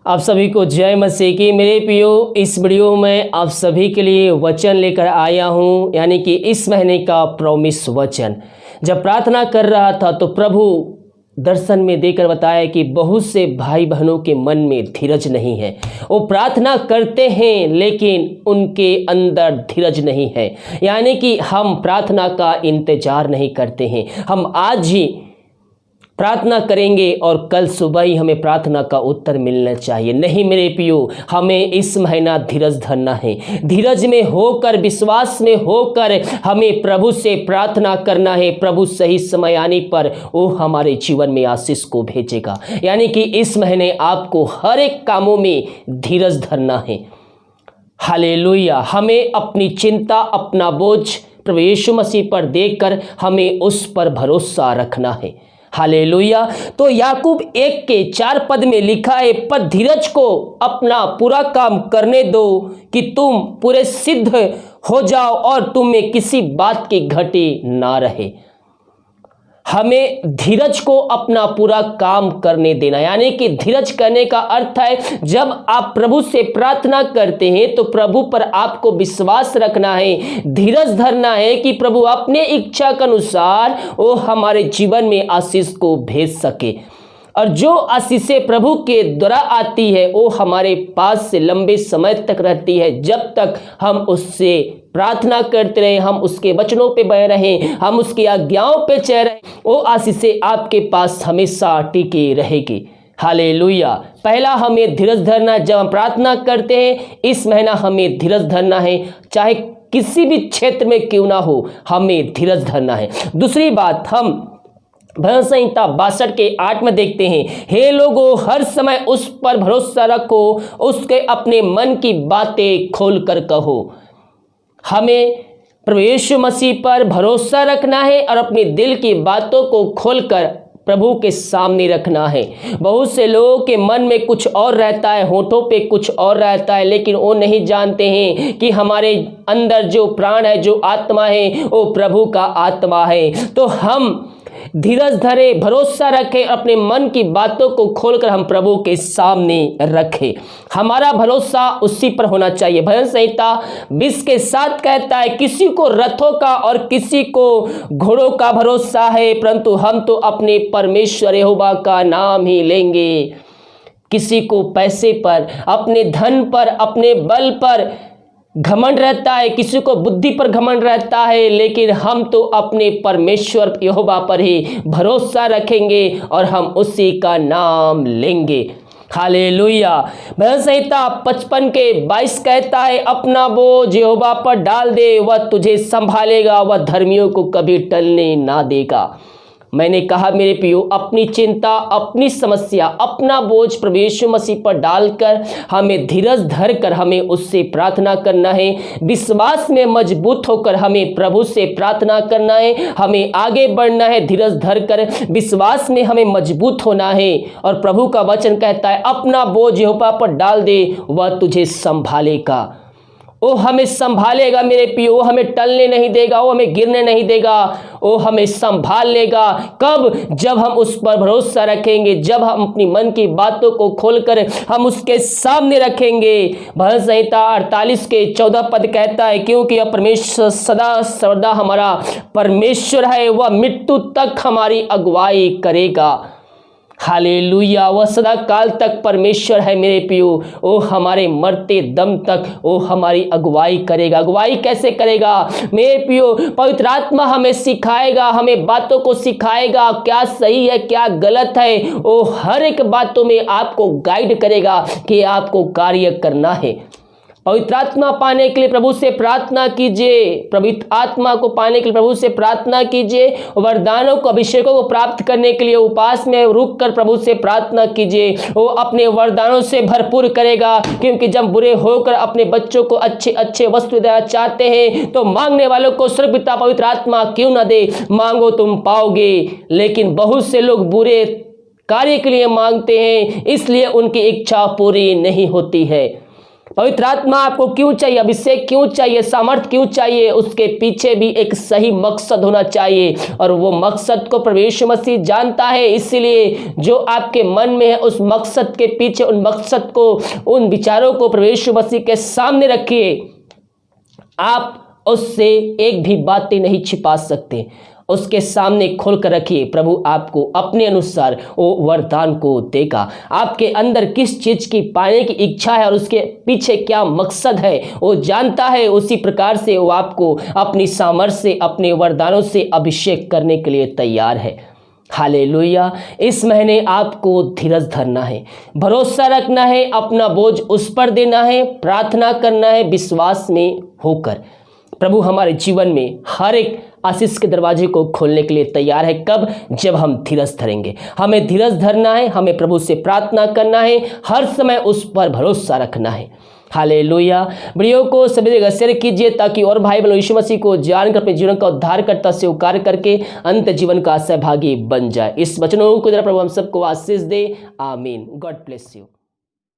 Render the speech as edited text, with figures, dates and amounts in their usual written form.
आप सभी को जय मसीह की। मेरे प्रियो, इस वीडियो में आप सभी के लिए वचन लेकर आया हूं, यानी कि इस महीने का प्रॉमिस वचन। जब प्रार्थना कर रहा था तो प्रभु दर्शन में देकर बताया कि बहुत से भाई बहनों के मन में धीरज नहीं है। वो प्रार्थना करते हैं लेकिन उनके अंदर धीरज नहीं है, यानी कि हम प्रार्थना का इंतजार नहीं करते हैं। हम आज ही प्रार्थना करेंगे और कल सुबह ही हमें प्रार्थना का उत्तर मिलना चाहिए। नहीं मेरे प्रियो, हमें इस महीना धीरज धरना है। धीरज में होकर, विश्वास में होकर हमें प्रभु से प्रार्थना करना है। प्रभु सही समय आने पर वो हमारे जीवन में आशीष को भेजेगा। यानी कि इस महीने आपको हर एक कामों में धीरज धरना है। हालेलुया। हमें अपनी चिंता, अपना बोझ प्रभु यीशु मसीह पर देकर हमें उस पर भरोसा रखना है। हालेलुया। तो याकूब 1:4 में लिखा है, पर धीरज को अपना पूरा काम करने दो कि तुम पूरे सिद्ध हो जाओ और तुम में किसी बात की घटी ना रहे। हमें धीरज को अपना पूरा काम करने देना, यानी कि धीरज करने का अर्थ है जब आप प्रभु से प्रार्थना करते हैं तो प्रभु पर आपको विश्वास रखना है, धीरज धरना है कि प्रभु अपने इच्छा के अनुसार वो हमारे जीवन में आशीष को भेज सके। और जो आशीषें प्रभु के द्वारा आती है वो हमारे पास से लंबे समय तक रहती है, जब तक हम उससे प्रार्थना करते रहें, हम उसके वचनों पे बने रहें, हम उसकी आज्ञाओं पे चल रहे, वो आशीषें आपके पास हमेशा टिके रहेगी। हालेलुया। पहला हमें धीरज धरना, जब हम प्रार्थना करते हैं इस महीना हमें धीरज धरना है, चाहे किसी भी क्षेत्र में क्यों ना हो, हमें धीरज धरना है। दूसरी बात, हम भजन संहिता 62:8 में देखते हैं, हे लोगों हर समय उस पर भरोसा रखो, उसके अपने मन की बातें खोल कर कहो। हमें प्रभु यीशु मसीह पर भरोसा रखना है और अपने दिल की बातों को खोलकर प्रभु के सामने रखना है। बहुत से लोगों के मन में कुछ और रहता है, होठों पे कुछ और रहता है, लेकिन वो नहीं जानते हैं कि हमारे अंदर जो प्राण है, जो आत्मा है, वो प्रभु का आत्मा है। तो हम धीरज धरे, भरोसा रखें, अपने मन की बातों को खोलकर हम प्रभु के सामने रखें। हमारा भरोसा उसी पर होना चाहिए। भजन संहिता 20:7 कहता है, किसी को रथों का और किसी को घोड़ों का भरोसा है, परंतु हम तो अपने परमेश्वर यहोवा का नाम ही लेंगे। किसी को पैसे पर, अपने धन पर, अपने बल पर घमंड रहता है, किसी को बुद्धि पर घमंड रहता है, लेकिन हम तो अपने परमेश्वर यहोवा पर ही भरोसा रखेंगे और हम उसी का नाम लेंगे। हालेलुया। भजन संहिता 55:22 कहता है, अपना बोझ यहोवा पर डाल दे, वह तुझे संभालेगा, वह धर्मियों को कभी टलने ना देगा। मैंने कहा मेरे प्रियो, अपनी चिंता, अपनी समस्या, अपना बोझ प्रभु यीशु मसीह पर डालकर हमें धीरज धरकर हमें उससे प्रार्थना करना है। विश्वास में मजबूत होकर हमें प्रभु से प्रार्थना करना है, हमें आगे बढ़ना है। धीरज धरकर विश्वास में हमें मजबूत होना है। और प्रभु का वचन कहता है, अपना बोझ यहोवा पर डाल दे, वह तुझे संभालेगा। वो हमें संभालेगा मेरे प्रियो, वो हमें टलने नहीं देगा, वो हमें गिरने नहीं देगा, वो हमें संभाल लेगा। कब? जब हम उस पर भरोसा रखेंगे, जब हम अपनी मन की बातों को खोलकर हम उसके सामने रखेंगे। भजन संहिता 48:14 कहता है, क्योंकि यह परमेश्वर सदा सर्वदा हमारा परमेश्वर है, वह मृत्यु तक हमारी अगुवाई करेगा। हालेलुया। वह सदा काल तक परमेश्वर है मेरे प्रियो, वो हमारे मरते दम तक वो हमारी अगुवाई करेगा। अगुवाई कैसे करेगा मेरे प्रियो? पवित्र आत्मा हमें सिखाएगा, हमें बातों को सिखाएगा, क्या सही है क्या गलत है। वो हर एक बातों में आपको गाइड करेगा कि आपको कार्य करना है। पवित्र आत्मा पाने के लिए प्रभु से प्रार्थना कीजिए। पवित्र आत्मा को पाने के लिए प्रभु से प्रार्थना कीजिए। वरदानों को, अभिषेकों को प्राप्त करने के लिए उपास में रुक कर प्रभु से प्रार्थना कीजिए। वो अपने वरदानों से भरपूर करेगा, क्योंकि जब बुरे होकर अपने बच्चों को अच्छे अच्छे वस्तु देना चाहते हैं तो मांगने वालों को स्वर्ग पिता पवित्र आत्मा क्यों न दे। मांगो तुम पाओगे। लेकिन बहुत से लोग बुरे कार्य के लिए मांगते हैं, इसलिए उनकी इच्छा पूरी नहीं होती है। पवित्र आत्मा आपको क्यों चाहिए, अभिषेक क्यों चाहिए, सामर्थ क्यों चाहिए, उसके पीछे भी एक सही मकसद होना चाहिए और वो मकसद को प्रभु यीशु मसीह जानता है। इसलिए जो आपके मन में है उस मकसद के पीछे, उन मकसद को, उन विचारों को प्रभु यीशु मसीह के सामने रखिए। आप उससे एक भी बातें नहीं छिपा सकते, उसके सामने खोल कर रखिए। प्रभु आपको अपने अनुसार वो वरदान को देगा। आपके अंदर किस चीज की पाने की इच्छा है और उसके पीछे क्या मकसद है वो जानता है। उसी प्रकार से वो आपको अपनी सामर्थ्य से, अपने वरदानों से अभिषेक करने के लिए तैयार है। हालेलुया। इस महीने आपको धीरज धरना है, भरोसा रखना है, अपना बोझ उस पर देना है, प्रार्थना करना है विश्वास में होकर। प्रभु हमारे जीवन में हर एक आशीष के दरवाजे को खोलने के लिए तैयार है। कब? जब हम धीरज धरेंगे। हमें धीरज धरना है, हमें प्रभु से प्रार्थना करना है, हर समय उस पर भरोसा रखना है। हालेलुया। वीडियो को सभी जगह शेयर कीजिए ताकि और भाई बहनों यीशु मसीह को जानकर अपने जीवन का उद्धारकर्ता स्वीकार करके अंत जीवन का सहभागी बन जाए। इस वचनों को जरा प्रभु हम सबको आशीष दे। आमीन। God bless you.